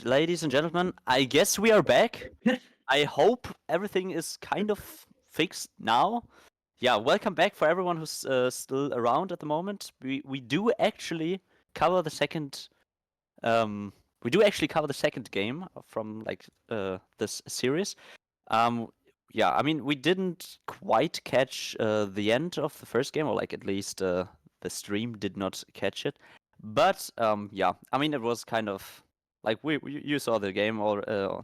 Ladies and gentlemen, I guess we are back. I hope everything is kind of fixed now. Yeah, welcome back for everyone who's still around at the moment. We do actually cover the second game from this series. Yeah, I mean we didn't quite catch the end of the first game, or like at least the stream did not catch it. But yeah, I mean it was kind of like you saw the game, or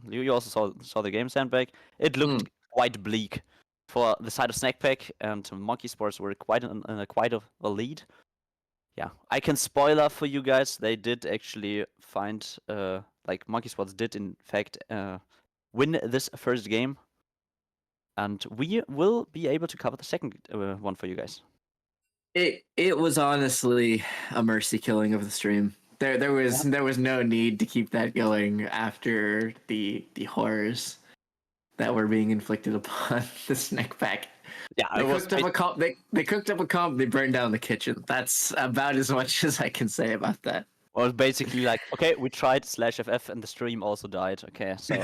you also saw the game, Sandbag. It looked quite bleak for the side of Snek and MonkeSports were quite quite a lead. Yeah, I can spoiler for you guys. They did actually find like MonkeSports did in fact win this first game, and we will be able to cover the second one for you guys. It was honestly a mercy killing of the stream. There was no need to keep that going after the horrors that were being inflicted upon the Snek pack. Yeah, They cooked up a comp. They cooked up a comp. They burned down the kitchen. That's about as much as I can say about that. Well, basically like, okay, we tried /FF and the stream also died. Okay, so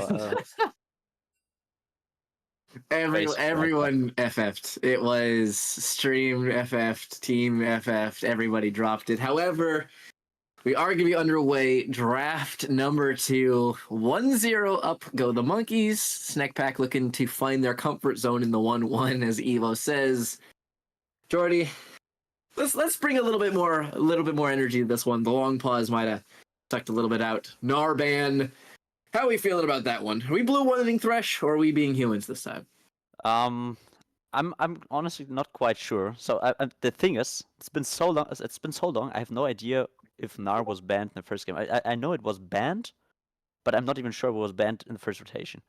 everyone FF'd. It was stream FF'd, team FF'd. Everybody dropped it. However, we are going to be underway. Draft number 2. 1-0 up go the Monkeys. Snek pack looking to find their comfort zone in the 1-1, as Evo says. Jordy, let's bring a little bit more energy to this one. The long pause might have sucked a little bit out. Narban, how are we feeling about that one? Are we blue one-inning Thresh, or are we being humans this time? I'm honestly not quite sure. So the thing is, it's been so long. I have no idea if Nar was banned in the first game. I know it was banned, but I'm not even sure it was banned in the first rotation.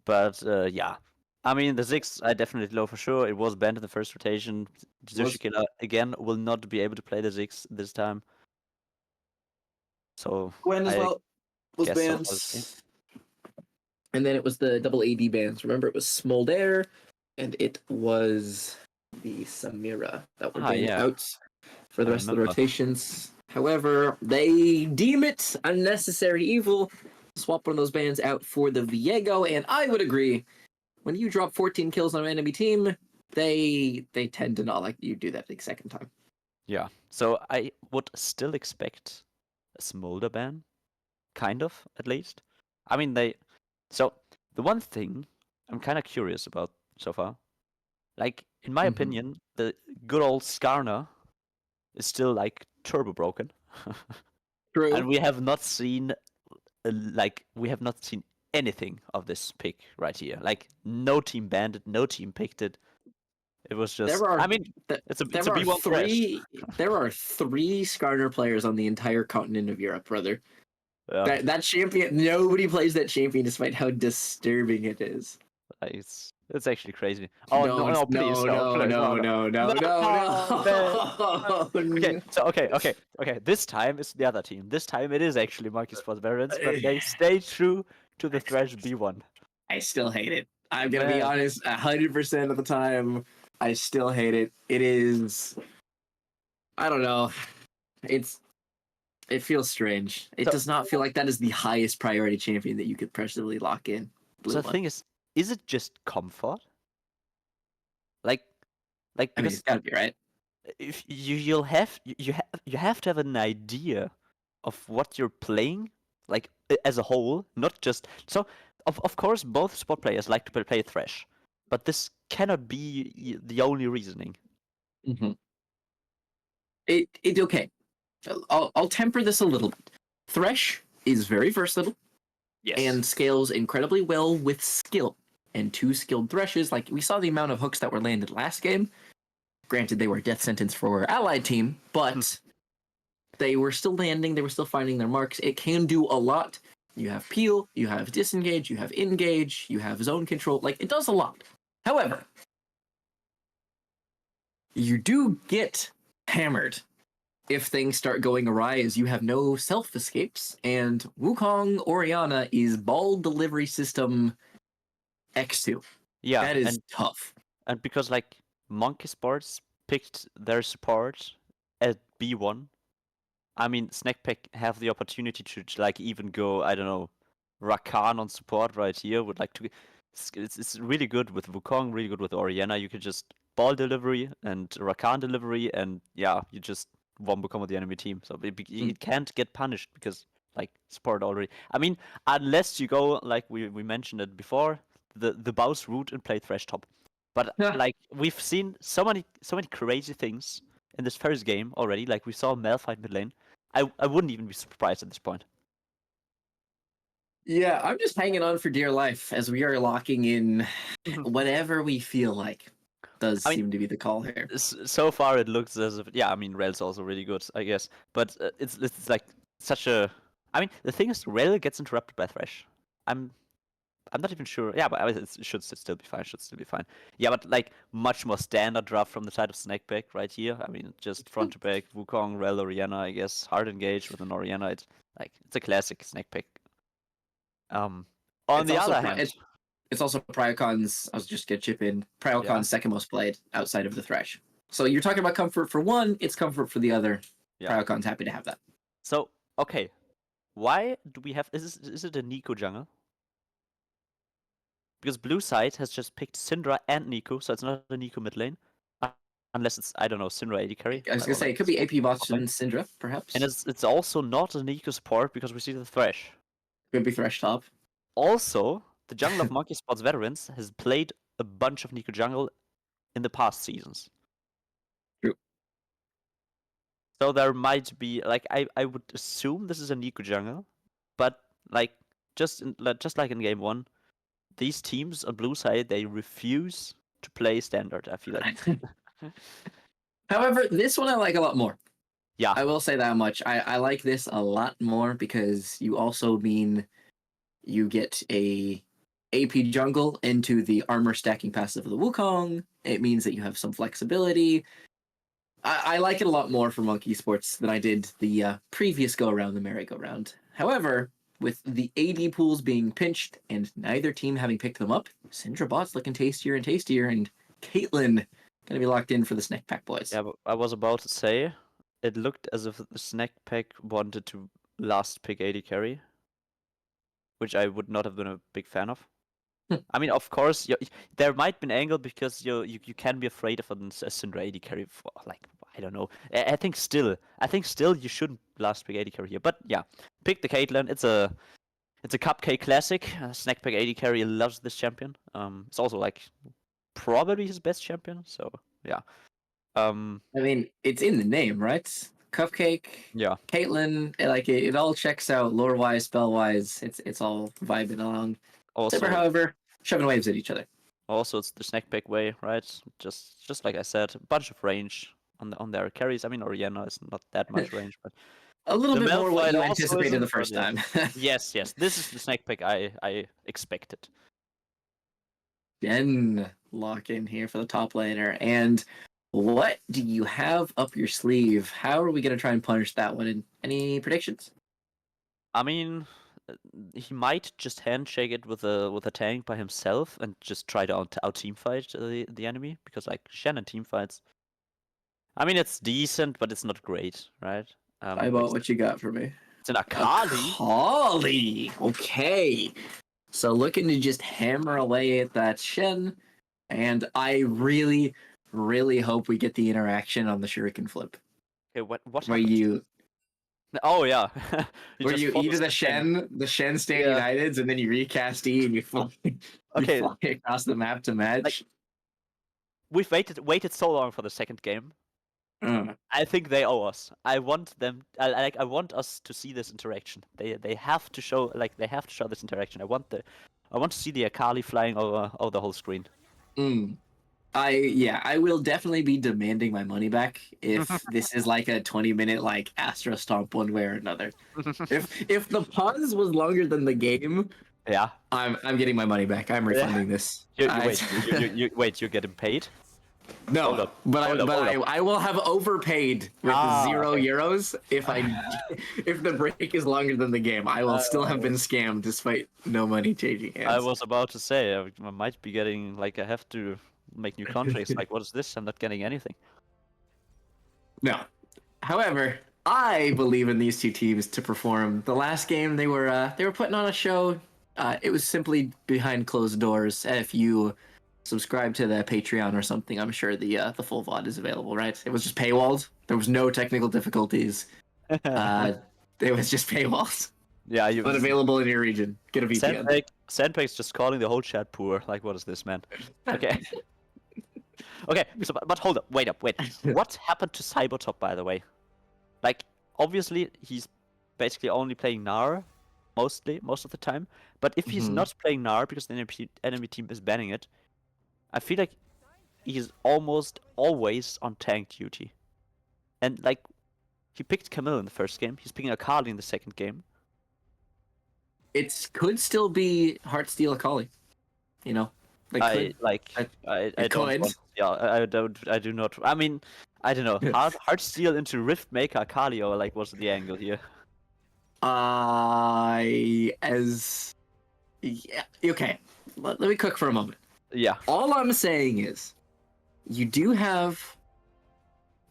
But yeah, I mean the Ziggs I definitely know for sure. It was banned in the first rotation. Tsushikila again will not be able to play the Ziggs this time. So Gwen as well was banned. And then it was the double AD bans. Remember, it was Smolder, and it was the Samira that were banned out for the rest of the rotations. However, they deem it unnecessary evil. Swap one of those bans out for the Viego, and I would agree. When you drop 14 kills on an enemy team, they tend to not like you do that the second time. Yeah, so I would still expect a Smolder ban, kind of, at least. I mean, so the one thing I'm kind of curious about so far, like in my opinion, the good old Skarner is still like turbo broken. True. And we have not seen anything of this pick right here. Like no team banned it, no team picked it. It was just. It's a B1 Thresh. There are 3 Skarner players on the entire continent of Europe, brother. Yeah. That champion, nobody plays that champion despite how disturbing it is. It's actually crazy. Oh no! Please no! Okay. This time it's the other team. This time it is actually MonkeSports veterans, but they stay true to the Thresh B1. I still hate it. I'm gonna be honest. 100% of the time, I still hate it. It is. I don't know. It feels strange. It does not feel like that is the highest priority champion that you could presumably lock in. So the thing is it just comfort? Like I mean, it's gotta be right. If you have to have an idea of what you're playing, like as a whole, not just so. Of course, both spot players like to play Thresh, but this cannot be the only reasoning. Mm-hmm. It okay. I'll temper this a little bit. Thresh is very versatile, and scales incredibly well with skill. And 2 skilled Threshes, like we saw the amount of hooks that were landed last game. Granted, they were death sentence for allied team, but they were still landing. They were still finding their marks. It can do a lot. You have peel, you have disengage, you have engage, you have zone control. Like, it does a lot. However, you do get hammered if things start going awry, as you have no self-escapes, and Wukong Orianna is ball delivery system X2. Yeah. That is tough. And because, like, MonkeSports picked their support at B1, I mean, Snackpack have the opportunity to like even go, I don't know, Rakan on support right here. Would like to. It's really good with Wukong, really good with Orianna. You could just ball delivery and Rakan delivery, and yeah, you just wombo combo the enemy team. So it can't get punished because like support already. I mean, unless you go like we mentioned it before, the Baus route and play Thresh top. But Yeah. like we've seen so many crazy things in this first game already. Like we saw Malphite mid lane. I wouldn't even be surprised at this point. Yeah, I'm just hanging on for dear life as we are locking in whatever we feel like. Does I mean, seem to be the call here. so far it looks as if I mean Rel's also really good, I guess. But it's like such a. I mean, the thing is, Rel gets interrupted by Thresh. I'm not even sure. Yeah, but it should still be fine. Should still be fine. Yeah, but like much more standard draft from the side of Snakeback right here. I mean, just front to back, Wukong, Rel, Orianna, I guess. Hard engaged with an Orianna. It's a classic Snakeback. On It's the also other hand, it's also Pryocon's. I was just gonna chip in. yeah, Pryocon's second most played outside of the Thresh. So you're talking about comfort for one. It's comfort for the other. yeah. Pryocon's happy to have that. So okay, why do we have? Is it a Nico jungle? Because blue side has just picked Syndra and Nico, so it's not a Nico mid lane. Unless it's, I don't know, Syndra AD carry. I was gonna Or say like it could be AP bots top and lane. Syndra, And perhaps. it's also not a Nico support because we see the Thresh. Could be Thresh top. Also, the jungle of MonkeSports veterans has played a bunch of Nico jungle in the past seasons. True. So there might be like I would assume this is a Nico jungle, but like just like in game one, these teams on blue side they refuse to play standard. I feel like. However, this one I like a lot more. Yeah, I will say that much. I like this a lot more because you also mean you get a AP jungle into the armor stacking passive of the Wukong. It means that you have some flexibility. I like it a lot more for MonkeSports than I did the previous go around, the merry-go-round. However, with the AD pools being pinched and neither team having picked them up, Syndra bot's looking tastier and tastier, and Caitlyn gonna be locked in for the Snek Pack boys. yeah. But I was about to say, it looked as if the Snack Pack wanted to last pick AD carry, which I would not have been a big fan of. I mean, of course, there might be an angle because you can be afraid of a Syndra AD carry for like I don't know. I think still you shouldn't last pick AD carry here. But yeah, pick the Caitlyn. It's a cupcake classic. Snack Pack AD carry loves this champion. It's also like probably his best champion. So yeah. I mean, it's in the name, right? Cupcake, Yeah. Caitlyn, like it all checks out lore wise, spell wise. It's all vibing along. Except for, Also, however, shoving waves at each other. it's the Snack Pack way, right? Just like I said, a bunch of range on their carries. I mean, Orianna is not that much range, but A little the bit more what Malphite you also anticipated the isn't. But first yeah. time. Yes, this is the Snack Pack I expected. Jen lock in here for the top laner. And what do you have up your sleeve? How are we going to try and punish that one? And any predictions? I mean, he might just handshake it with a tank by himself and just try to out team fight the enemy because like Shannon team fights. I mean, it's decent, but it's not great, right? How Like about what you got for me? it's an Akali. Akali. Okay. So looking to just hammer away at that Shen. And I really, really hope we get the interaction on the Shuriken flip. Okay, what Where happened? you Oh yeah, he where just you eat follows the Shen. Shen stand Yeah. Uniteds, and then you recast E and you fly, you Okay, fly across the map to like match. we've waited so long for the second game. Uh, I think they owe us. I want them. I want us to see this interaction. They have to show this interaction. I want to see the Akali flying over the whole screen. mm. I will definitely be demanding my money back if this is like a 20-minute like Astro Stomp one way or another. If the pause was longer than the game, Yeah. I'm getting my money back. I'm Yeah. refunding this. Wait, you're getting paid? Hold No, up. but Hold up. I will have overpaid with Okay. €0 if if the break is longer than the game. I will still have been scammed despite no money changing I hands. was about to say I might be getting like I have to make new contracts. Like what is this? I'm not getting anything. No. However, I believe in these two teams to perform. The last game they were putting on a show. It was simply behind closed doors. And if you subscribe to the Patreon or something, I'm sure the full VOD is available. Right? It was just paywalled. There was no technical difficulties. It was just paywalls. Yeah, you But available in your region. Get a VPN. Sandpeg's just calling the whole chat poor. Like, what is this, man? Okay. Okay, so, but hold up, wait. What happened to Cybertop, by the way? Like, obviously, he's basically only playing Gnar, most of the time. But if he's not playing Gnar because the enemy team is banning it, I feel like he's almost always on tank duty. And, like, he picked Camille in the first game, he's picking Akali in the second game. It could still be Heartsteel Akali. You know? I don't want, yeah, I do not. I mean, I don't know. Heartsteel into Riftmaker Akali, or like, what's the angle here? Yeah, okay. Let me cook for a moment. Yeah. All I'm saying is, you do have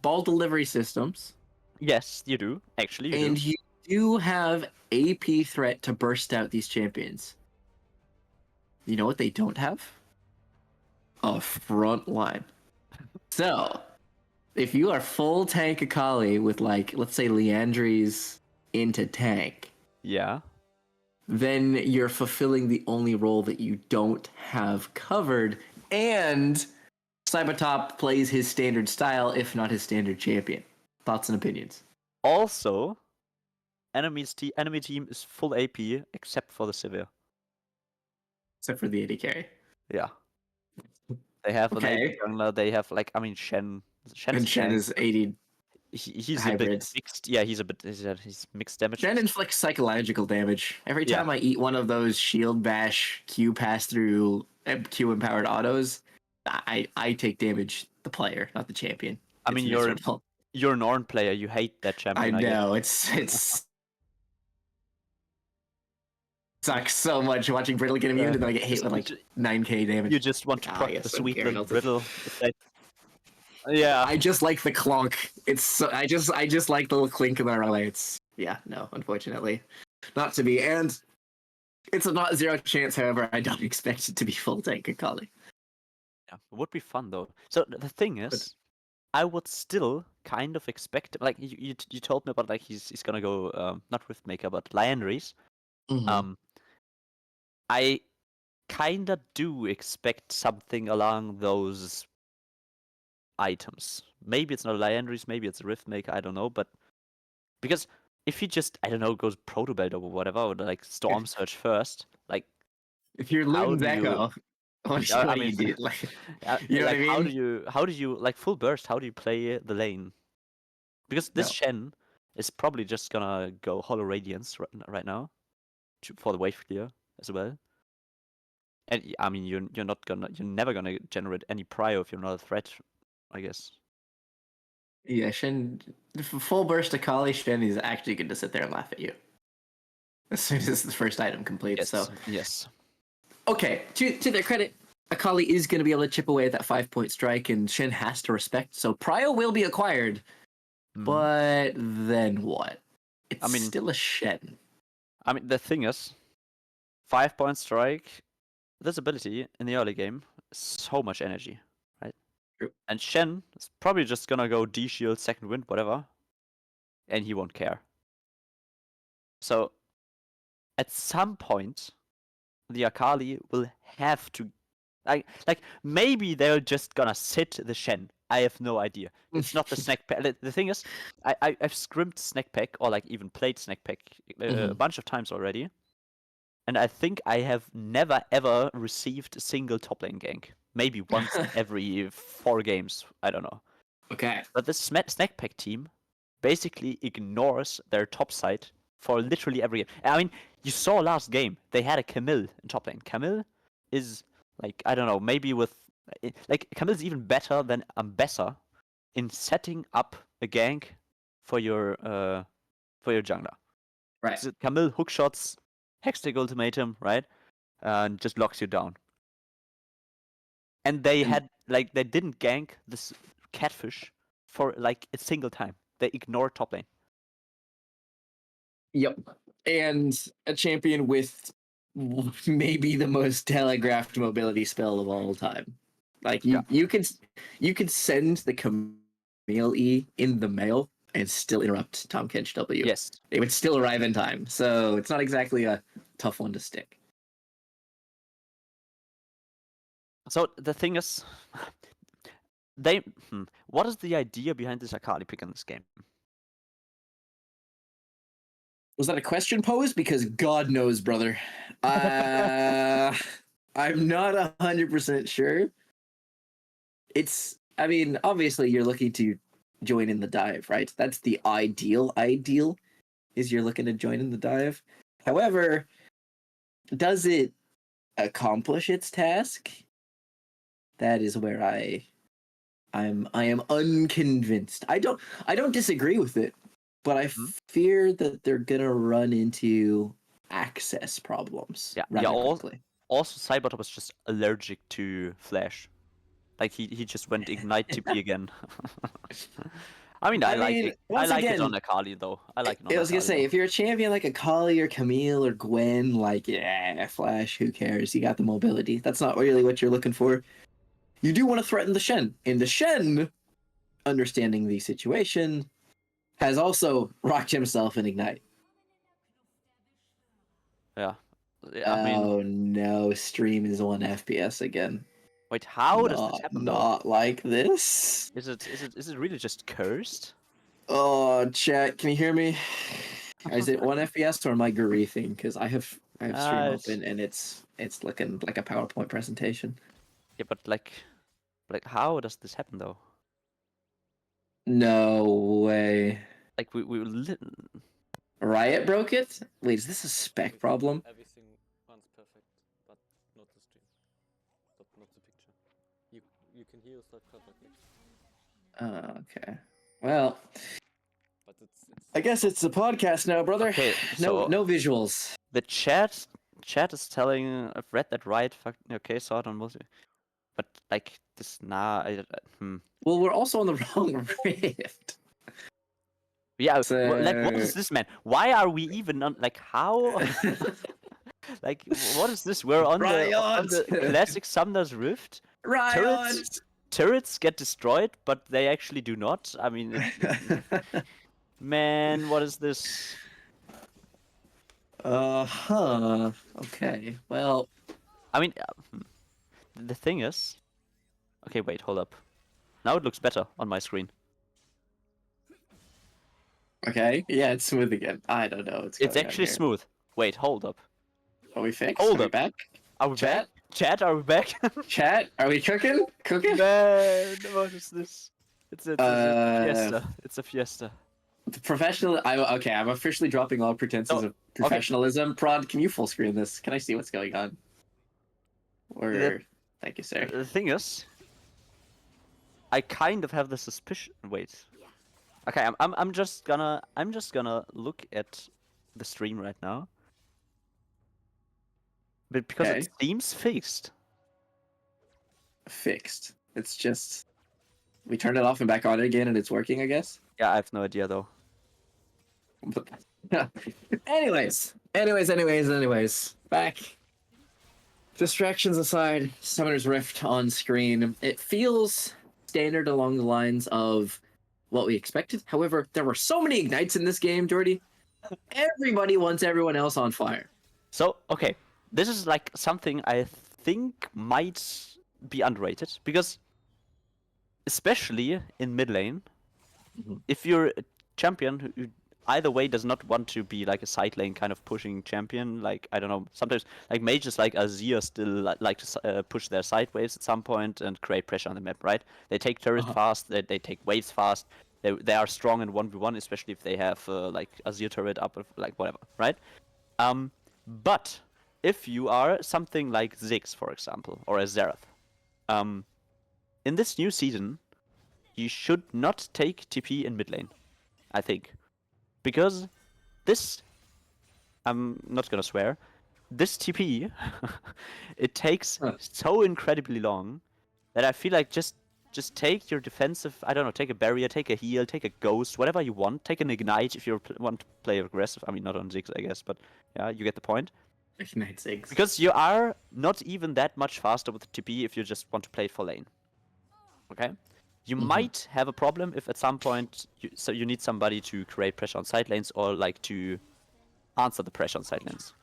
ball delivery systems. Yes, you do. Actually, you do have AP threat to burst out these champions. You know what they don't have? A front line. So, if you are full tank Akali with, like, let's say Liandry's into tank, yeah, then you're fulfilling the only role that you don't have covered, and Cybertop plays his standard style, if not his standard champion. Thoughts and opinions? Also, enemy team is full AP except for the Sivir. Except for the AD carry. Yeah. They have an AD jungler. They have, like, I mean, Shen. Shen is AD. He's a bit mixed. Yeah, he's mixed damage. Shen inflicts psychological damage. Every time I eat one of those shield bash Q pass through Q empowered autos, I take damage. The player, not the champion. I mean, you're an Ornn player. You hate that champion. I know. It's sucks so much watching Brittle get immune, and then I get hit with like 9k damage. You just want to proc the sweet little Brittle. Yeah. I just like the clonk. I just like the little clink in the relay. No, unfortunately, not to be. And it's a not zero chance. However, I don't expect it to be full tank Akali. Yeah, it would be fun though. So the thing is, I would still kind of expect, like, you told me about, like, he's gonna go not Riftmaker but Liandry's. I kinda do expect something along those items. Maybe it's not Liandry's, maybe it's a Riftmaker, I don't know, but because if he just, I don't know, goes Proto Belt or whatever, or like Storm Surge first, like, if you're Luden's Echo, what do you do? Like, you know what I mean? How do you like full burst? How do you play the lane? Because this Shen is probably just gonna go Hollow Radiance right now for the wave clear as well. And I mean, you're never gonna generate any prio if you're not a threat, I guess. Yeah, Shen, full burst Akali Shen is actually going to sit there and laugh at you as soon as the first item completes. Yes, so yes. Okay, to their credit, Akali is going to be able to chip away at that 5-point strike, and Shen has to respect. So prio will be acquired, but then what? It's still a Shen. I mean, the thing is, 5-point strike, this ability in the early game is so much energy, right? True. And Shen is probably just gonna go D-shield, second wind, whatever, and he won't care. So, at some point, the Akali will have to, like maybe they're just gonna sit the Shen. I have no idea. It's not the Snek pack. The thing is, I've scrimped Snek pack, or like even played Snek pack a bunch of times already, and I think I have never ever received a single top lane gank. Maybe once every 4 games. I don't know. Okay. But this Snek pack team basically ignores their top side for literally every game. I mean, you saw last game, they had a Camille in top lane. Camille is, like, I don't know, maybe with, like, Camille's even better than Ambessa in setting up a gank for your jungler. Right. So Camille hookshots, Hextech ultimatum, right? And just locks you down. And they they didn't gank this catfish for like a single time. They ignored top lane. Yep. And a champion with maybe the most telegraphed mobility spell of all time. Like Yeah. you could send the Camille E in the mail and still interrupt Tom Kench W. Yes. It would still arrive in time. So it's not exactly a tough one to stick. So the thing is, they. What is the idea behind this Akali pick in this game? Was that a question posed? Because God knows, brother. I'm not 100% sure. I mean, obviously you're looking to join in the dive, right? That's the ideal is you're looking to join in the dive. However, does it accomplish its task? That is where I am unconvinced. I don't disagree with it, but I fear that they're gonna run into access problems rather quickly. Also, Cybertop was just allergic to Flash. Like he just went Ignite TP again. I mean, I like it on Akali though. I like it on I was Akali. gonna say, if you're a champion like Akali or Camille or Gwen, like yeah, Flash, who cares? You got the mobility. That's not really what you're looking for. You do want to threaten the Shen, and the Shen, understanding the situation, has also rocked himself in Ignite. Yeah. I mean, oh no, stream is 1 FPS again. wait, how does this happen though? Not like this. Is it really just cursed? Oh, chat, can you hear me? Is it 1 FPS or am I griefing? Because I have stream open and it's looking like a PowerPoint presentation. Yeah, but like how does this happen though? No way. Like Riot broke it? Wait, is this a spec problem? Everything runs perfect, but not the stream. But not the picture. You can hear yourself perfectly. Okay. Well, but it's I guess it's a podcast now, brother. Okay, no so no visuals. the chat is telling I've read that right. Okay, saw it on most. But like this Well, we're also on the wrong rift. Yeah, like what is this, man? Why are we even on? Like how? Like what is this? We're on the classic Sumner's Rift. Turrets get destroyed, but they actually do not. I mean, man, what is this? Okay. Well, I mean, the thing is, okay, wait, hold up. Now it looks better on my screen. Okay, yeah, it's smooth again. I don't know. It's actually smooth. Wait, hold up. Are we fixed? Hold up. We back? Are we back? Chat, are we back? Chat, are we cooking? Man, what is this? It's a fiesta. It's a fiesta. I'm officially dropping all pretenses of professionalism. Okay. Prod, can you full screen this? Can I see what's going on? Thank you, sir. The thing is, I kind of have the suspicion. Wait. Okay, I'm just gonna look at the stream right now. But because it seems fixed. Fixed. It's just we turned it off and back on it again and it's working, I guess. Yeah, I have no idea though. Anyways. Back. Distractions aside, Summoner's Rift on screen. It feels standard along the lines of what we expected. However, there were so many ignites in this game, Jordy. Everybody wants everyone else on fire. So, okay. This is like something I think might be underrated. Because, especially in mid lane, if you're a champion who either way does not want to be like a side lane kind of pushing champion, like, I don't know, sometimes like mages like Azir still like to push their side waves at some point and create pressure on the map, right? They take turrets fast, they take waves fast, they are strong in 1v1, especially if they have like Azir turret up, like whatever, right? But if you are something like Ziggs, for example, or a Xerath, in this new season, you should not take TP in mid lane, I think. Because this, I'm not gonna swear, this TP, it takes so incredibly long that I feel like just just take your defensive, I don't know, take a barrier, take a heal, take a ghost, whatever you want. Take an ignite if you want to play aggressive. I mean, not on Ziggs, I guess, but yeah, you get the point. Ignite Ziggs. Because you are not even that much faster with the TP if you just want to play it for lane. Okay? You might have a problem if at some point you need somebody to create pressure on side lanes or like to answer the pressure on side lanes.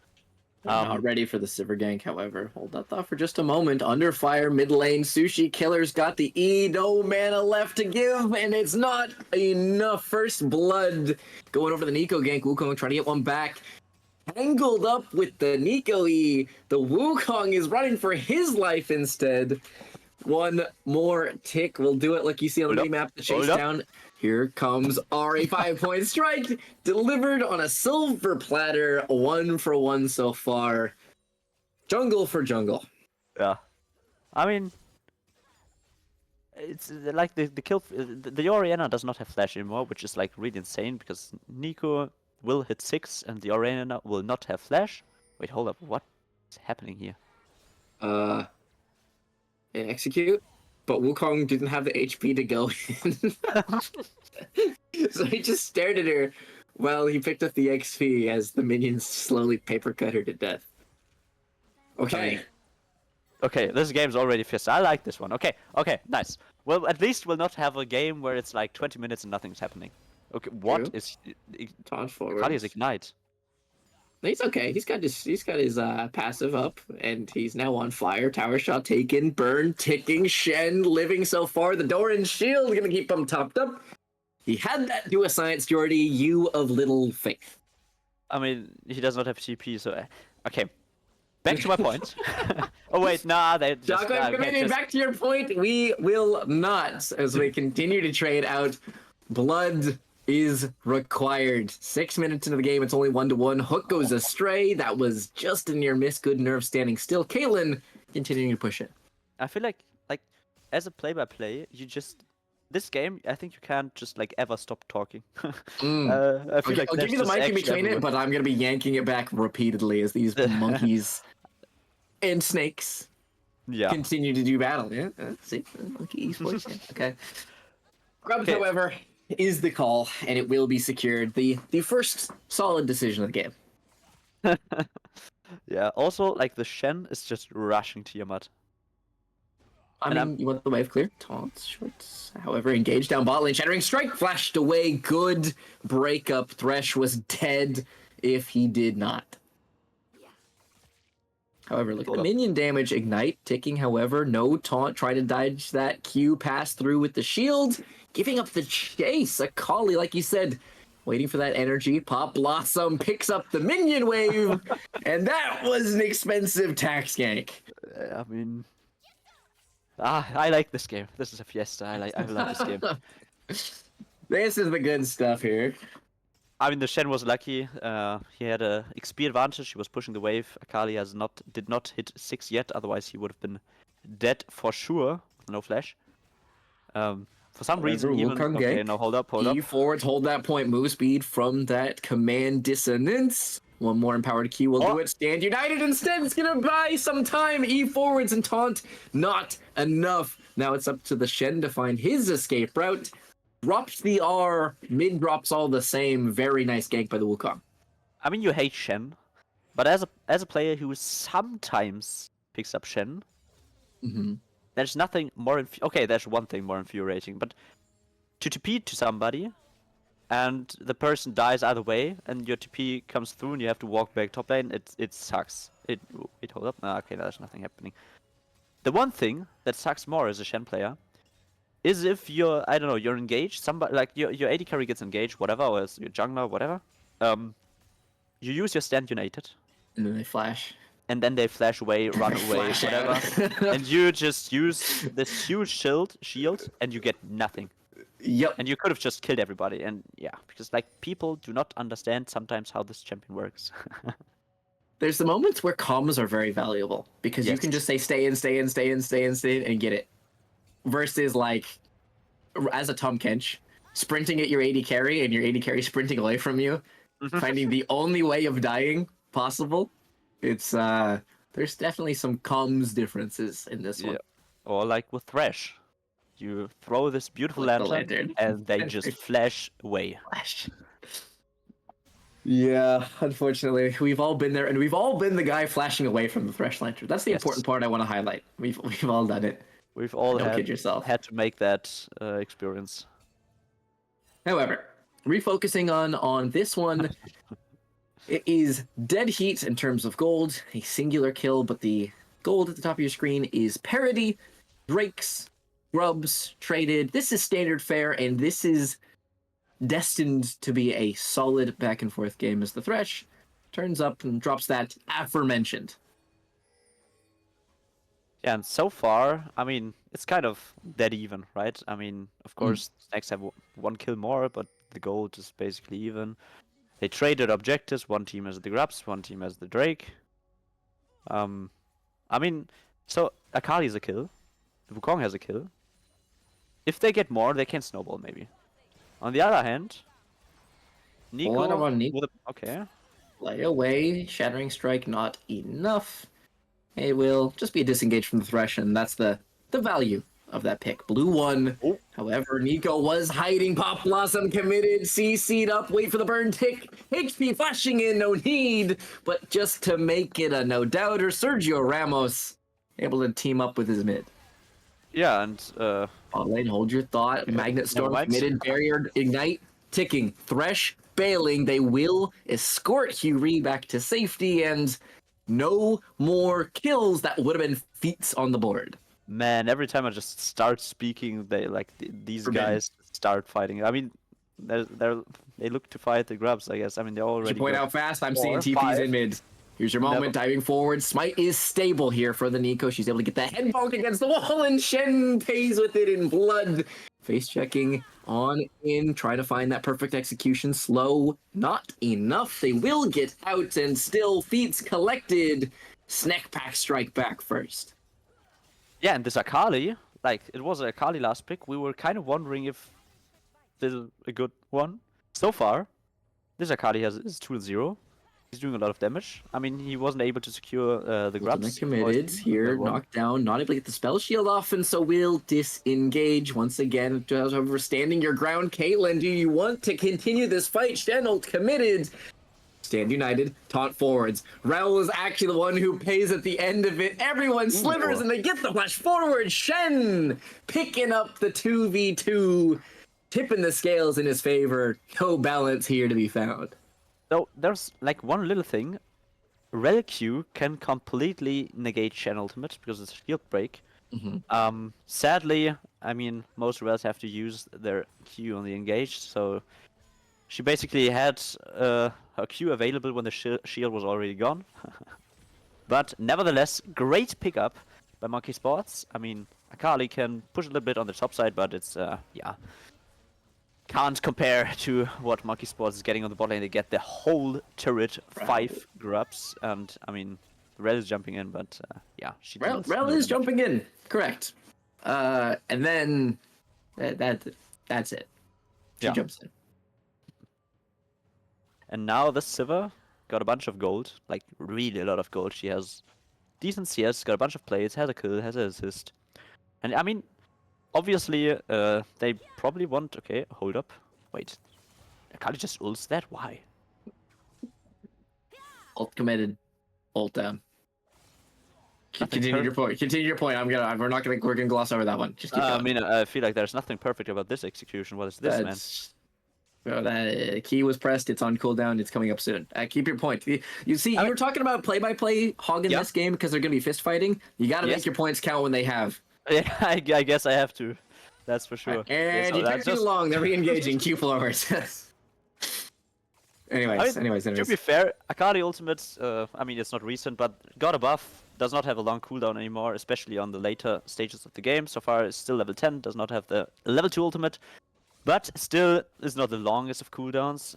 Not ready for the Sivir gank, however. Hold that thought for just a moment. Under fire, mid lane, Sushi Killer's got the E. No mana left to give, and it's not enough. First blood going over the Nico gank. Wukong trying to get one back. Tangled up with the Nico E. The Wukong is running for his life instead. One more tick will do it like you see on the map. The chase down. Here comes Ari, 5-point strike, delivered on a silver platter, 1-for-1 so far. Jungle for jungle. Yeah. I mean, it's like the kill. The Orianna does not have flash anymore, which is like really insane because Nico will hit 6 and the Orianna will not have flash. Wait, hold up. What is happening here? Execute. But Wukong didn't have the HP to go in. So he just stared at her while he picked up the XP as the minions slowly paper cut her to death. Okay. Okay, this game's already fierce. I like this one. Okay, nice. Well, at least we'll not have a game where it's like 20 minutes and nothing's happening. Okay, what is Taunt forward. Akali's Ignite? He's okay. He's got his passive up, and he's now on fire. Tower shot taken, burn, ticking. Shen living so far. The Doran shield gonna keep him topped up. He had that do a science, Jordy. You of little faith. I mean, he does not have TP, so okay. Back to my point. Oh wait, nah, they just. Back to your point. We will not, as we continue to trade out. Blood is required. 6 minutes into the game, it's only 1-1. Hook goes astray. That was just a near miss. Good nerve standing still. Caitlyn continuing to push it. I feel like as a play-by-play, you just this game. I think you can't just like ever stop talking. I feel like I'll give you the mic in between it, but I'm gonna be yanking it back repeatedly as these monkeys and snakes continue to do battle. Yeah, see, monkey esports. Okay. Grubs, however, is the call, and it will be secured. The first solid decision of the game. Yeah, also, like, the Shen is just rushing Tiamat. I mean, you want the wave clear? Taunts, shorts. However, engaged down bot lane. Shattering Strike flashed away. Good breakup. Thresh was dead if he did not. However, look at the minion damage. Ignite ticking, however. No taunt. Try to dodge that Q. Pass through with the shield. Giving up the chase. Akali, like you said, waiting for that energy. Pop Blossom picks up the minion wave. And that was an expensive tax gank. I mean, I like this game. This is a fiesta. I love this game. This is the good stuff here. I mean, the Shen was lucky. He had a XP advantage. He was pushing the wave. Akali did not hit 6 yet. Otherwise, he would have been dead for sure with no flash. For some reason, even okay. No, hold up. E forwards, hold that point. Move speed from that command dissonance. One more empowered key will do it. Stand united instead. It's gonna buy some time. E forwards and taunt, not enough. Now it's up to the Shen to find his escape route. Drops the R, mid drops all the same. Very nice gank by the Wukong. I mean, you hate Shen, but as a player who sometimes picks up Shen, there's nothing more. Okay, there's one thing more infuriating, but to TP to somebody, and the person dies either way, and your TP comes through, and you have to walk back top lane. It sucks. It hold up. No, okay, there's nothing happening. The one thing that sucks more as a Shen player is if you're, I don't know, you're engaged, somebody like your AD carry gets engaged, whatever, or your jungler, whatever. You use your stand united, and then they flash, and then they flash away, run away, whatever, and you just use this huge shield, and you get nothing. Yep. And you could have just killed everybody, and yeah, because like people do not understand sometimes how this champion works. There's the moments where comms are very valuable because you can just say stay in, and get it. Versus like, as a Tom Kench, sprinting at your AD carry and your AD carry sprinting away from you, finding the only way of dying possible. It's there's definitely some comms differences in this one. Or like with Thresh, You throw this beautiful Like the lantern, lantern. and they just flash away. Flash. Yeah, unfortunately, we've all been there, and we've all been the guy flashing away from the Thresh Lantern. That's the Yes. important part I want to highlight. We've all done it. We've all Don't kid yourself. had to make that experience. However, refocusing on this one, it is dead heat in terms of gold, a singular kill, but the gold at the top of your screen is parity, drakes, grubs, traded. This is standard fare, and this is destined to be a solid back and forth game as the Thresh turns up and drops that aforementioned. Yeah, and so far, I mean, it's kind of dead even, right? I mean, of course, Snakes have one kill more, but the gold is basically even. They traded objectives. One team has the Grubs, one team has the Drake. I mean, so Akali is a kill. The Wukong has a kill. If they get more, they can snowball maybe. On the other hand, Nico with a, okay. Play away, Shattering Strike not enough. It will just be a disengage from the Thresh, and that's the value of that pick. Blue one. Oh. However, Nico was hiding. Pop Blossom committed. CC'd up. Wait for the burn tick. HP flashing in. No need. But just to make it a no doubter, Sergio Ramos able to team up with his mid. Yeah, and Bot lane, hold your thought. Magnet Storm mind. committed. Barrier ignite. Ticking. Thresh bailing. They will escort Huri back to safety, and no more kills. That would have been feats on the board. man, every time I just start speaking, they like these guys start fighting. I mean, they look to fight the Grubs, I guess. I mean, they're already. You point out fast. I'm seeing 4, TPs 5. in mid. Here's your moment, diving forward. Smite is stable here for the Nico. She's able to get the head bonk against the wall, and Shen pays with it in blood. Face checking on in, trying to find that perfect execution. Slow, not enough. They will get out, and still feats collected. Snek pack strike back first. Yeah, and this Akali, like, it was an Akali last pick. We were kind of wondering if this is a good one. So far, this Akali is 2-0. He's doing a lot of damage. I mean, he wasn't able to secure the Grubs. Committed here, knocked down, not able to get the spell shield off, and so will disengage once again. However, standing your ground, Caitlyn, do you want to continue this fight? Shenhold committed. Stand united, taunt forwards. Rel is actually the one who pays at the end of it. Everyone slivers and they get the flash forward. Shen picking up the 2v2, tipping the scales in his favor. No balance here to be found. So there's like one little thing. Rel Q can completely negate Shen ultimate because it's a shield break. Sadly, I mean, most Rels have to use their Q on the engaged, so she basically had her Q available when the shield was already gone. But nevertheless, great pickup by MonkeSports. I mean, Akali can push a little bit on the top side, but it's, yeah. Can't compare to what MonkeSports is getting on the bot lane. They get the whole turret, 5 Grubs, and I mean, Rel is jumping in, but yeah. Rel is jumping in, correct. And then that's it. She jumps in. And now this Sivir got a bunch of gold, like really a lot of gold. She has decent CS, got a bunch of plays, has a kill, has an assist. And I mean, obviously, they probably want... Okay, hold up. Wait. Akali just ults that? Why? Ult committed. Ult down. Continue your point. Continue your point. We're gonna gloss over that one. Just keep going. I mean, I feel like there's nothing perfect about this execution. What is this, man? Bro, that key was pressed. It's on cooldown. It's coming up soon. Keep your point. You see, you were talking about play-by-play hogging this game because they're gonna be fist fighting. You got to make your points count when they have. Yeah, I guess I have to. That's for sure. And you took too long. They're re-engaging. Q forwards. Anyways. To be fair, Akali ultimate, I mean, it's not recent, but got a buff, does not have a long cooldown anymore, especially on the later stages of the game. So far, it's still level 10, does not have the level 2 ultimate, but still is not the longest of cooldowns.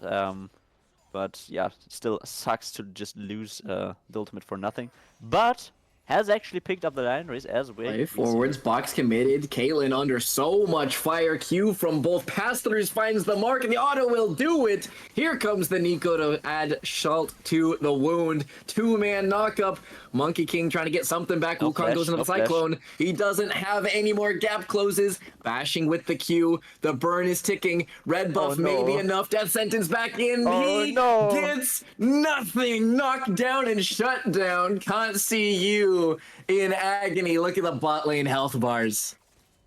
But yeah, still sucks to just lose the ultimate for nothing. But has actually picked up the line race as Play we forwards, box committed. Caitlyn under so much fire. Q from both pass-throughs finds the mark, and the auto will do it. Here comes the Nico to add salt to the wound. Two-man knockup. Monkey King trying to get something back. No Wukong goes flash, into no the flash. Cyclone. He doesn't have any more gap closes. Bashing with the Q. The burn is ticking. Red buff Oh, may be no. enough. Death sentence back in. Oh, He no. gets nothing. Knocked down and shut down. Can't see you in agony. Look at the bot lane health bars.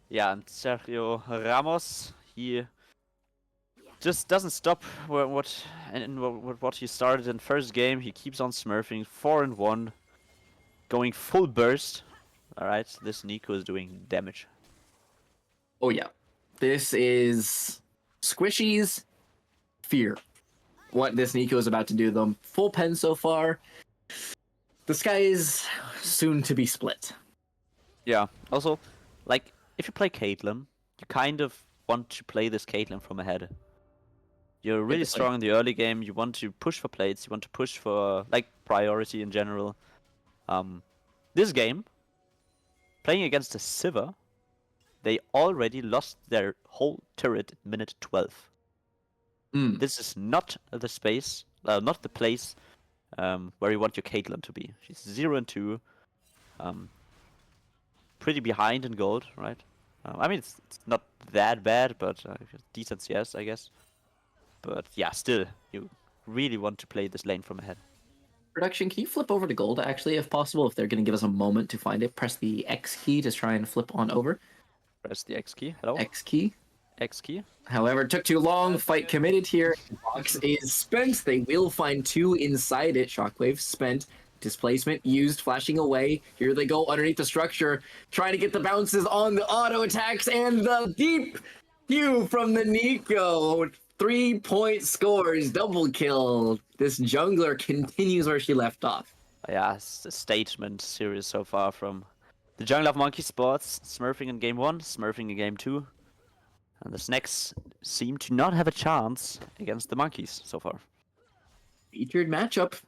Yeah, and Sergio Ramos, he just doesn't stop what he started in first game. He keeps on smurfing, 4-1, going full burst. All right, this Nico is doing damage. Oh yeah, this is Squishy's fear. What this Nico is about to do. The full pen so far. The sky is soon to be split. Yeah. Also, like if you play Caitlyn, you kind of want to play this Caitlyn from ahead. You're really Typically. strong in the early game. You want to push for plates. You want to push for like priority in general. This game, playing against a Sivir, they already lost their whole turret at minute 12. This is not the space, not the place where you want your Caitlyn to be. She's 0-2, pretty behind in gold, right? I mean, it's not that bad, but decent CS, I guess. But yeah, still, you really want to play this lane from ahead. Production, can you flip over to gold, actually, if possible? If they're going to give us a moment to find it, press the X key to try and flip on over. Press the X key. Hello? X key. X key. However, it took too long. Fight committed here. Box is spent. They will find two inside it. Shockwave spent. Displacement used. Flashing away. Here they go underneath the structure. Trying to get the bounces on the auto attacks. And the deep Q from the Nico. 3-point scores. Double kill. This jungler continues where she left off. Yeah, it's a statement series so far from the jungle of MonkeSports. Smurfing in game 1, smurfing in game 2. And the Sneks seem to not have a chance against the monkeys so far. Featured matchup.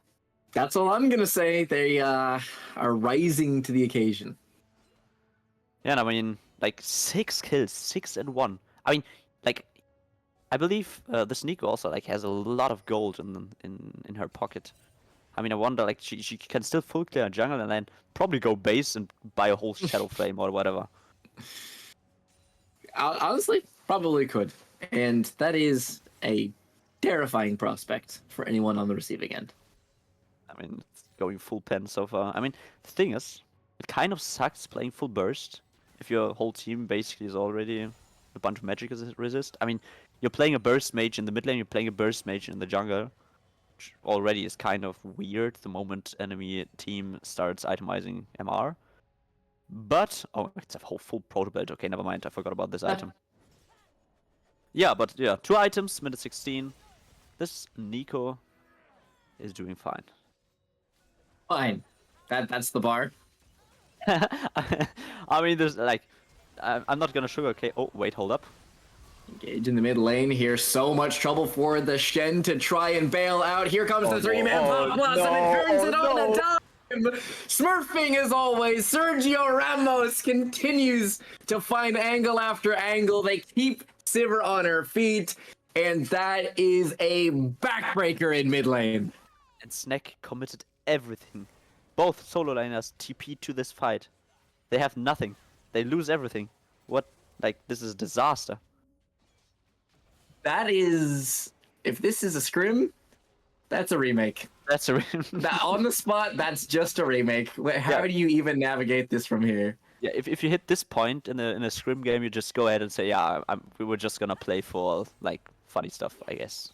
That's all I'm going to say. They are rising to the occasion. Yeah, and I mean, like 6 kills, 6-1. I mean, like, I believe this Nico also like has a lot of gold in her pocket. I mean, I wonder, like, she can still full clear a jungle and then probably go base and buy a whole Shadow Flame or whatever. Honestly, probably could. And that is a terrifying prospect for anyone on the receiving end. I mean, it's going full pen so far. I mean, the thing is, it kind of sucks playing full burst if your whole team basically is already a bunch of magic resist. I mean, you're playing a burst mage in the mid lane, you're playing a burst mage in the jungle, which already is kind of weird the moment enemy team starts itemizing MR. But, oh, it's a whole full proto build. Okay, never mind, I forgot about this item. Yeah, but yeah, 2 items, minute 16. This Nico is doing fine. Fine. That's the bar. I mean, there's like, I'm not gonna sugarcoat. Oh, wait, hold up. Engage in the mid lane here. So much trouble for the Shen to try and bail out. Here comes the three-man pop plus, and it turns it on a dime. Smurfing as always. Sergio Ramos continues to find angle after angle. They keep Sivir on her feet, and that is a backbreaker in mid lane. And Snek committed everything. Both solo laners TP to this fight. They have nothing. They lose everything. What? Like, this is a disaster. That is, if this is a scrim, that's a remake. That's a That on the spot, that's just a remake. How do you even navigate this from here? Yeah, if you hit this point in a scrim game, you just go ahead and say, yeah, we were just gonna play for like funny stuff, I guess.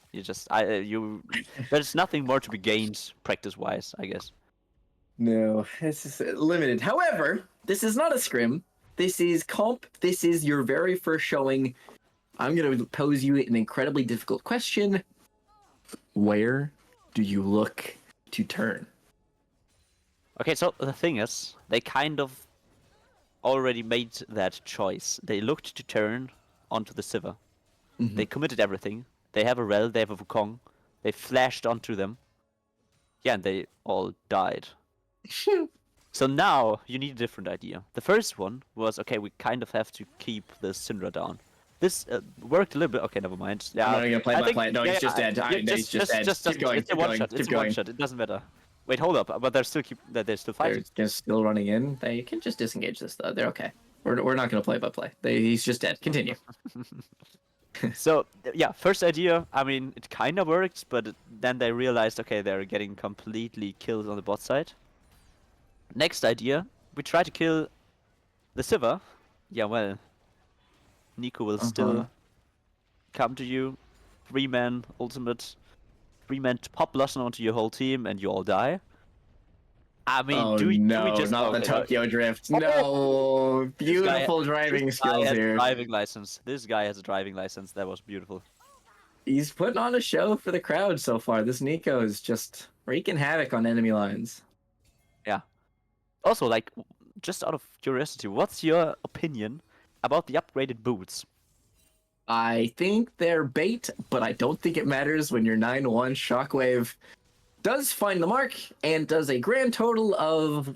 There's nothing more to be gained practice-wise, I guess. No, this is limited. However, this is not a scrim. This is comp. This is your very first showing. I'm going to pose you an incredibly difficult question. Where do you look to turn? Okay, so the thing is, they kind of already made that choice. They looked to turn onto the Sivir. Mm-hmm. They committed everything. They have a Rel, they have a Wukong. They flashed onto them. Yeah, and they all died. So now you need a different idea. The first one was, okay, we kind of have to keep the Syndra down. This worked a little bit. Okay, never mind. I'm not gonna play I by think, play. No, he's just dead. He's just dead. Keep going. it's a Keep one going. shot. It's Keep a one going. shot. It doesn't matter. Wait, hold up. But they're still They're fighting. just still running in. They can just disengage this though. They're okay. We're not gonna play by play. He's just dead. Continue. So yeah, first idea. I mean, it kind of worked, but then they realized, okay, they're getting completely killed on the bot side. Next idea, we try to kill the Sivir. Yeah, well, Nico will still come to you. 3-man ultimate. 3-man pop blossom onto your whole team, and you all die. I mean, do we just not the okay, Tokyo Drift. Oh, No, beautiful driving skills has here. A driving license. This guy has a driving license. That was beautiful. He's putting on a show for the crowd so far. This Nico is just wreaking havoc on enemy lines. Yeah. Also, like, just out of curiosity, what's your opinion about the upgraded boots? I think they're bait, but I don't think it matters when your 9-1 Shockwave does find the mark and does a grand total of,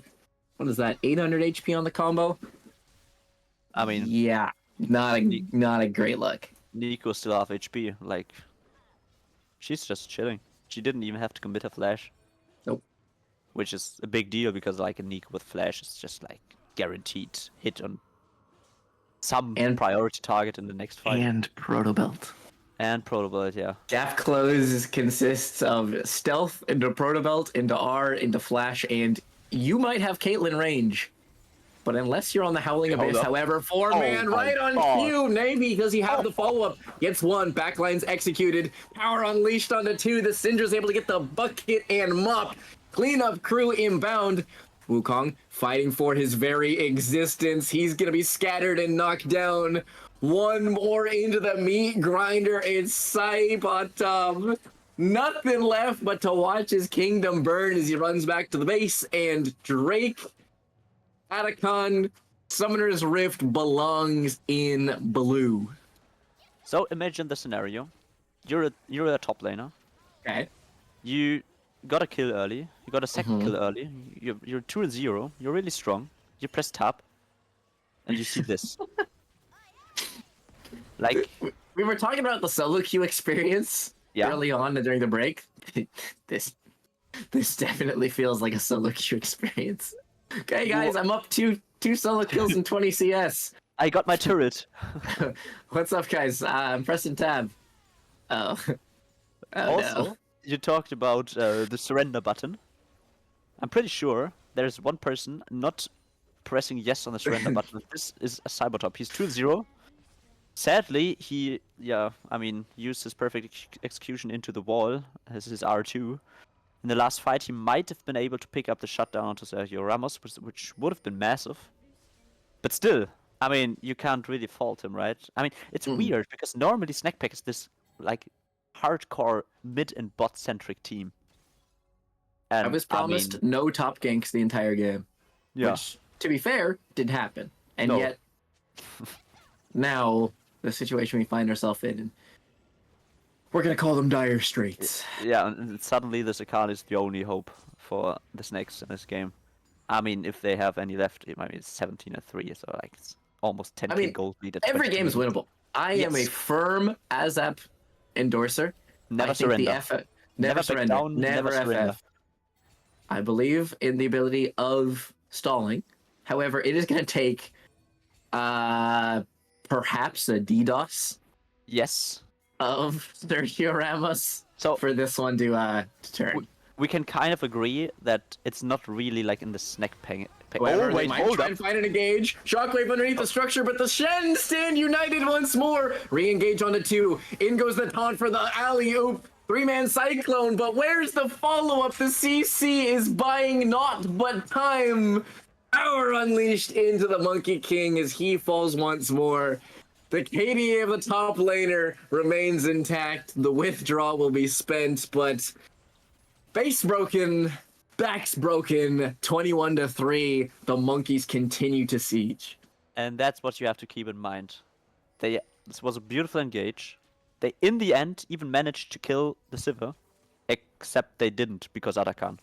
what is that, 800 HP on the combo? I mean, yeah, not a great look. Nico's still off HP. Like, she's just chilling. She didn't even have to commit a flash. Nope. Which is a big deal because, like, a Nico with flash is just like guaranteed hit on some priority target in the next fight. And Proto Belt. And Proto Belt, yeah. Gaff Close consists of Stealth into Proto Belt, into R, into Flash, and you might have Caitlyn range. But unless you're on the Howling Abyss, however, 4-man right on cue, Navy, does he have the follow-up? Gets one, backlines executed, power unleashed onto 2, the Syndra's able to get the bucket and mop, cleanup crew inbound. Wukong fighting for his very existence, he's gonna be scattered and knocked down. One more into the meat grinder, it's Sai bottom. Nothing left but to watch his kingdom burn as he runs back to the base, and Drake Atacon, Summoner's Rift belongs in blue. So imagine the scenario. You're a top laner. Okay. You got a kill early. You got a second kill early. You're 2-0. You're really strong. You press tab, and you see this. Like, we were talking about the solo queue experience early on during the break. This definitely feels like a solo queue experience. Okay, guys, I'm up two solo kills in 20 CS. I got my turret. What's up, guys? I'm pressing tab. Oh. Also, no. You talked about the surrender button. I'm pretty sure there's one person not pressing yes on the surrender button. This is a Cybertop. He's 2-0. Sadly, he, used his perfect execution into the wall as his R2. In the last fight, he might have been able to pick up the shutdown onto Sergio Ramos, which would have been massive. But still, I mean, you can't really fault him, right? I mean, it's weird because normally Snek is this, like, hardcore mid and bot centric team. And I was promised no top ganks the entire game. Yeah. Which, to be fair, did happen. And yet, now, the situation we find ourselves in, we're going to call them dire straits. Yeah, and suddenly this account is the only hope for the Snakes in this game. I mean, if they have any left, it might be 17-3, so like it's almost 10k gold lead. Every game is winnable. I am a firm ASAP endorser. Never surrender. Never surrender. Down, never surrender. FF. I believe in the ability of stalling. However, it is going to take perhaps a DDoS. Yes. Of Sergio Ramos. So for this one to turn. We can kind of agree that it's not really like in the Snek ping. However, wait, try and find an engage. Shockwave underneath the structure, but the Shen stand united once more. Re-engage onto 2. In goes the taunt for the alley-oop. 3-man Cyclone, but where's the follow-up? The CC is buying naught but time. Power unleashed into the Monkey King as he falls once more. The KDA of the top laner remains intact. The withdrawal will be spent, but base broken, backs broken, 21-3. The Monkeys continue to siege. And that's what you have to keep in mind. This was a beautiful engage. They, in the end, even managed to kill the Sivir, except they didn't because Atakan.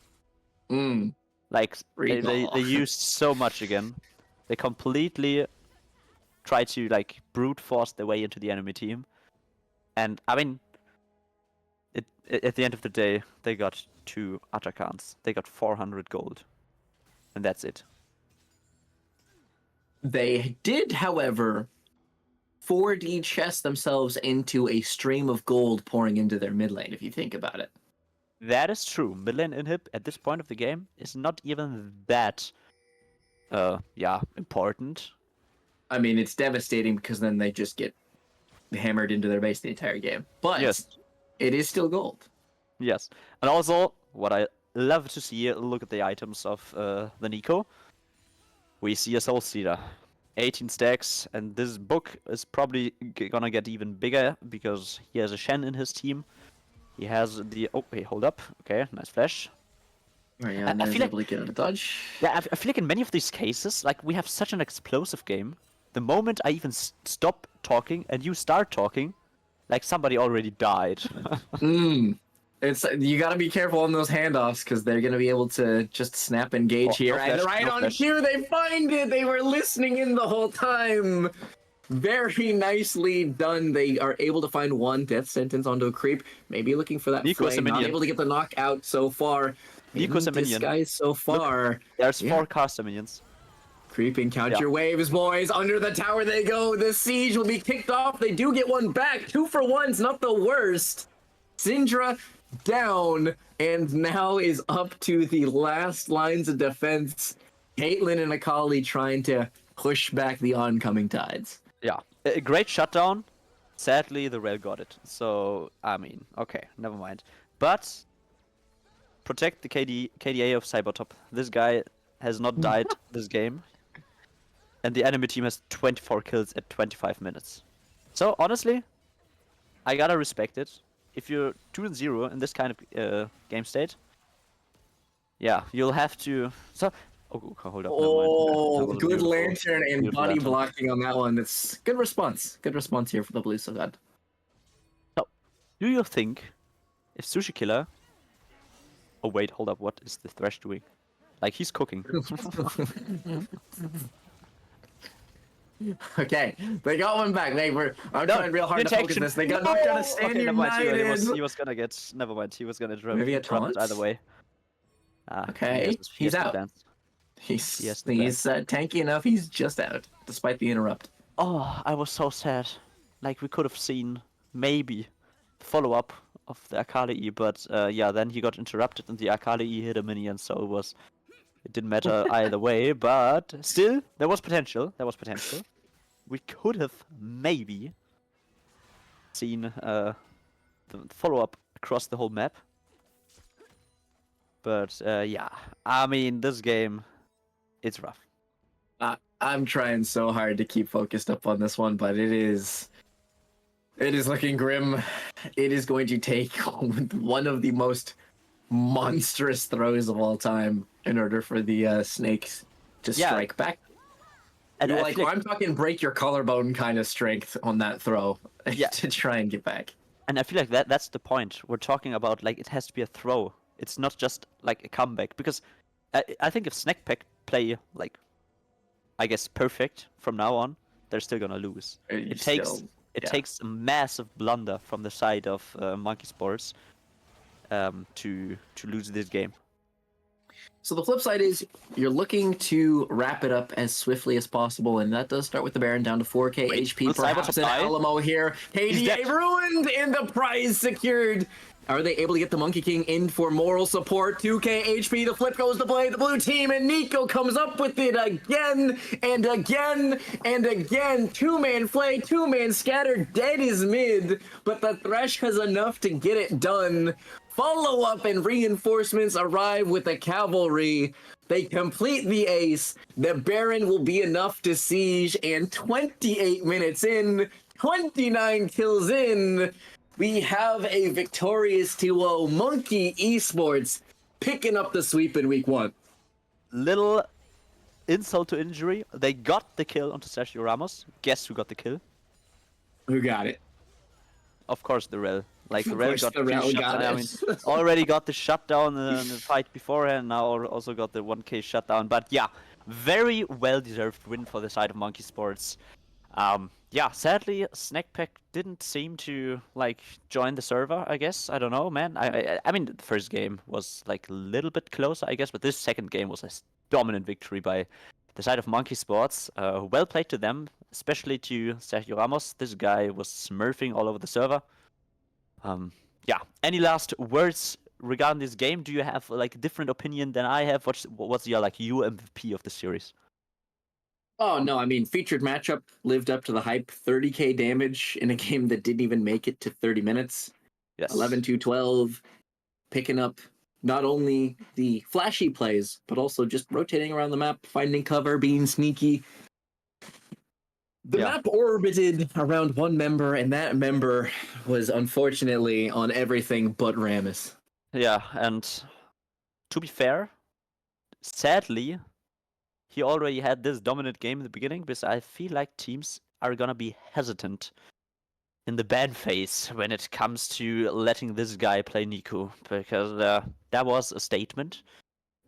Like they Recall. used so much again. They completely tried to like brute force their way into the enemy team, and I mean, at the end of the day, they got 2 Atacans. They got 400 gold, and that's it. They did, however, 4D chest themselves into a stream of gold pouring into their mid lane, if you think about it. That is true. Mid lane inhib at this point of the game is not even that, important. I mean, it's devastating because then they just get hammered into their base the entire game. But Yes. it is still gold. Yes, and also what I love to see. Look at the items of the Nico. We see a Soul Stealer, 18 stacks, and this book is probably gonna get even bigger because he has a Shen in his team. He has the wait, hold up. Okay, nice flash. Yeah, I and then feel able to get out of dodge. Yeah, I feel like in many of these cases, like we have such an explosive game. The moment I even stop talking and you start talking, like somebody already died. It's you got to be careful on those handoffs because they're gonna be able to just snap engage Oh, here. no And flash, right no on flash. cue, they find it. They were listening in the whole time. Very nicely done. They are able to find one death sentence onto a creep. Maybe looking for that Nico's a flame. Not minion. able to get the knockout so far. Nico's a In minion. disguise so far. There's Yeah. 4 caster minions. Creeping, count Yeah. your waves, boys. Under the tower they go. The siege will be kicked off. They do get one back. 2 for 1's not the worst. Syndra down, and now is up to the last lines of defense. Caitlyn and Akali trying to push back the oncoming tides. Yeah, a great shutdown. Sadly, the rail got it. So, I mean, okay, never mind. But protect the KDA of Cybertop. This guy has not died this game. And the enemy team has 24 kills at 25 minutes. So, honestly, I gotta respect it. If you're 2-0 in this kind of game state, yeah, you'll have to. So, okay, hold up. Never mind. Oh, That was a good beautiful- lantern and beautiful body lantern. blocking on that one. It's good response. Good response here for the Blue God. So, do you think if Sushi Killer? Oh wait, hold up. What is the Thresh doing? Like he's cooking. Okay, they got one back. I'm trying real hard to focus injection. this. They got knocked out of Stand Okay, never mind. United. He was gonna get. Never mind. He was gonna interrupt. Maybe a interrupt taunt? either way. Okay, he's the out. plans. He's Yes, the tanky enough. He's just out, despite the interrupt. Oh, I was so sad. Like we could have seen maybe follow up of the Akali E, but yeah, then he got interrupted and the Akali E hit a minion, so it didn't matter either way. But still, there was potential. There was potential. We could have maybe seen the follow up across the whole map. But yeah, I mean, this game, it's rough. I'm trying so hard to keep focused up on this one, but it is looking grim. It is going to take one of the most monstrous throws of all time in order for the snakes to strike back. And You're I like, feel I'm talking break your collarbone kind of strength on that throw Yeah. to try and get back. And I feel like that's the point. We're talking about like it has to be a throw. It's not just like a comeback because I think if Snek play like I guess perfect from now on, they're still gonna lose. It takes a massive blunder from the side of MonkeSports to lose this game. So the flip side is you're looking to wrap it up as swiftly as possible, and that does start with the Baron down to 4k HP. will Perhaps Cybertop an die? Alamo here. He's KDA dead. ruined and the prize secured. Are they able to get the Monkey King in for moral support? 2k HP, the flip goes to play the blue team, and Nico comes up with it again and again and again. 2-man flay, 2-man scatter, dead is mid, but the Thresh has enough to get it done. Follow-up and reinforcements arrive with the cavalry. They complete the ace. The Baron will be enough to siege, and 28 minutes in, 29 kills in, we have a victorious 2-0 Monkey Esports picking up the sweep in week 1. Little insult to injury. They got the kill onto Sergio Ramos. Guess who got the kill? Who got it? Of course, the Rel. Like Of Rel course, got the two Rel shutdown. got I it. mean, already got the shutdown in the fight beforehand. Now also got the 1K shutdown. But yeah, very well deserved win for the side of MonkeSports. Yeah, sadly, Snek didn't seem to like join the server. I guess I don't know, man. I mean, the first game was like a little bit closer, I guess, but this second game was a dominant victory by the side of MonkeSports. Well played to them, especially to Sergio Ramos. This guy was smurfing all over the server. Yeah. Any last words regarding this game? Do you have like a different opinion than I have? What's your like MVP of the series? Oh no, I mean featured matchup lived up to the hype. 30k damage in a game that didn't even make it to 30 minutes. Yes. 11-2-12, picking up not only the flashy plays, but also just rotating around the map, finding cover, being sneaky. The map orbited around one member, and that member was unfortunately on everything but Rammus. Yeah, and to be fair, sadly, he already had this dominant game in the beginning, because I feel like teams are gonna be hesitant in the bad phase when it comes to letting this guy play Niku, because that was a statement.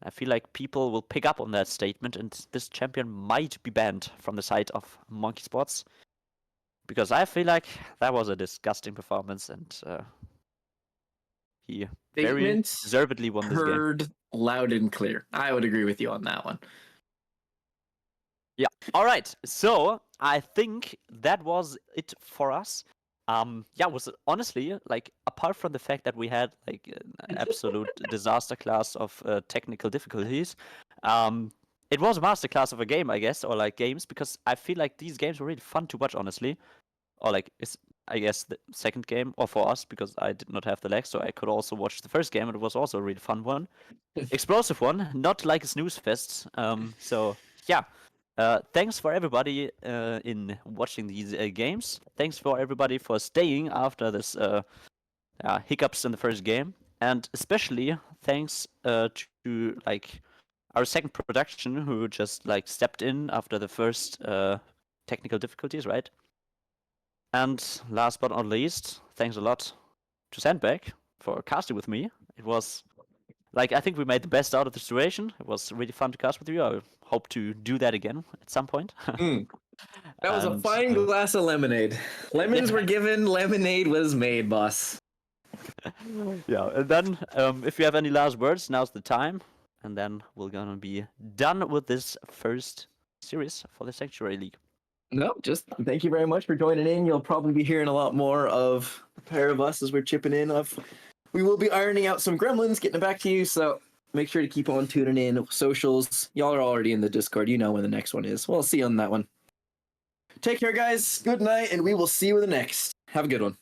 I feel like people will pick up on that statement, and this champion might be banned from the side of MonkeSports, because I feel like that was a disgusting performance, and he very Statements deservedly won this game. heard loud and clear. I would agree with you on that one. Yeah. All right. So I think that was it for us. Yeah, it was honestly like, apart from the fact that we had like an absolute disaster class of technical difficulties, it was a masterclass of a game, I guess, or like games, because I feel like these games were really fun to watch, honestly. Or like, it's, I guess, the second game, or for us, because I did not have the leg, so I could also watch the first game, and it was also a really fun one. Explosive one, not like a snooze fest. So yeah. Thanks for everybody in watching these games. Thanks for everybody for staying after this hiccups in the first game, and especially thanks to like our second production, who just like stepped in after the first technical difficulties, right? And last but not least, thanks a lot to Sandbag for casting with me. It was like, I think we made the best out of the situation. It was really fun to cast with you. I hope to do that again at some point. That was a And, fine glass of lemonade. Lemons were given, lemonade was made, boss. yeah, and then if you have any last words, now's the time. And then we're gonna be done with this first series for the Sanctuary League. No, just thank you very much for joining in. You'll probably be hearing a lot more of the pair of us as we're chipping in. We will be ironing out some gremlins, getting it back to you. So make sure to keep on tuning in. Socials, y'all are already in the Discord. You know when the next one is. We'll see you on that one. Take care, guys. Good night, and we will see you in the next. Have a good one.